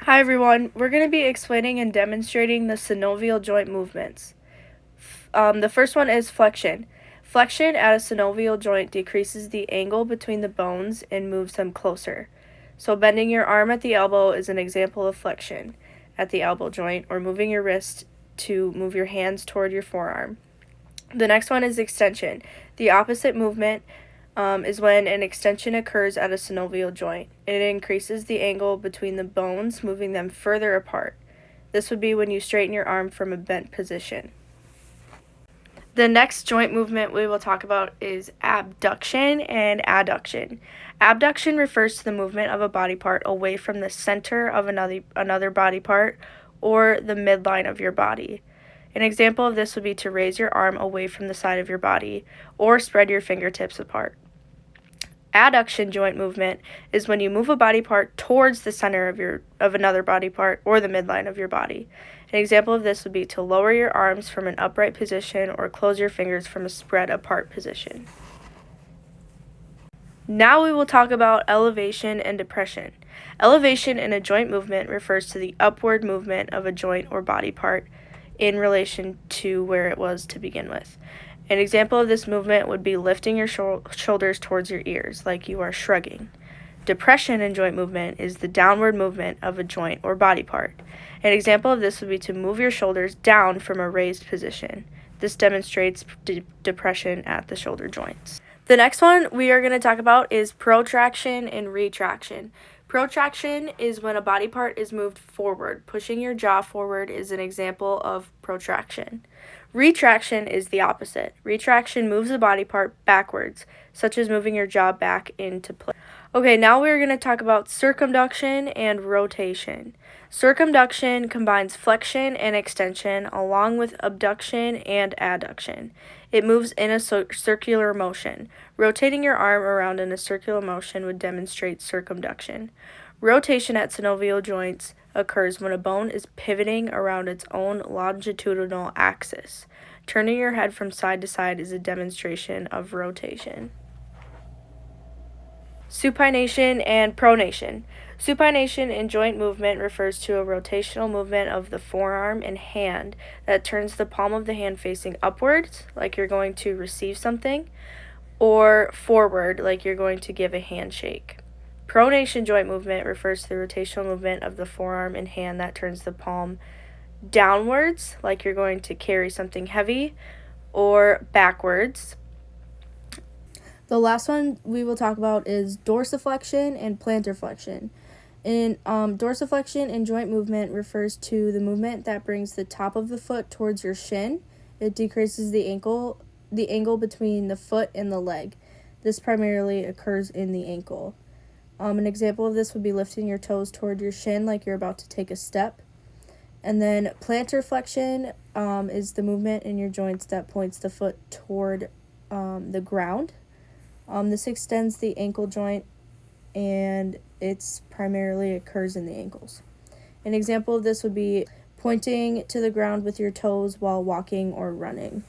Hi everyone, we're going to be explaining and demonstrating the synovial joint movements. The first one is flexion. Flexion at a synovial joint decreases the angle between the bones and moves them closer. So bending your arm at the elbow is an example of flexion at the elbow joint, or moving your wrist to move your hands toward your forearm. The next one is extension. The opposite movement is when an extension occurs at a synovial joint. It increases the angle between the bones, moving them further apart. This would be when you straighten your arm from a bent position. The next joint movement we will talk about is abduction and adduction. Abduction refers to the movement of a body part away from the center of another body part or the midline of your body. An example of this would be to raise your arm away from the side of your body or spread your fingertips apart. Adduction joint movement is when you move a body part towards the center of another body part or the midline of your body. An example of this would be to lower your arms from an upright position or close your fingers from a spread apart position. Now we will talk about elevation and depression. Elevation in a joint movement refers to the upward movement of a joint or body part in relation to where it was to begin with. An example of this movement would be lifting your shoulders towards your ears, like you are shrugging. Depression in joint movement is the downward movement of a joint or body part. An example of this would be to move your shoulders down from a raised position. This demonstrates depression at the shoulder joints. The next one we are going to talk about is protraction and retraction. Protraction is when a body part is moved forward. Pushing your jaw forward is an example of protraction. Retraction is the opposite. Retraction moves a body part backwards, such as moving your jaw back into place. Okay, now we're going to talk about circumduction and rotation. Circumduction combines flexion and extension along with abduction and adduction. It moves in a circular motion. Rotating your arm around in a circular motion would demonstrate circumduction. Rotation at synovial joints occurs when a bone is pivoting around its own longitudinal axis. Turning your head from side to side is a demonstration of rotation. Supination and pronation. Supination in joint movement refers to a rotational movement of the forearm and hand that turns the palm of the hand facing upwards, like you're going to receive something, or forward, like you're going to give a handshake. Pronation joint movement refers to the rotational movement of the forearm and hand that turns the palm downwards, like you're going to carry something heavy, or backwards. The last one we will talk about is dorsiflexion and plantar flexion. Dorsiflexion in joint movement refers to the movement that brings the top of the foot towards your shin. It decreases the angle between the foot and the leg. This primarily occurs in the ankle. An example of this would be lifting your toes toward your shin like you're about to take a step. And then plantar flexion is the movement in your joints that points the foot toward the ground. This extends the ankle joint, and it primarily occurs in the ankles. An example of this would be pointing to the ground with your toes while walking or running.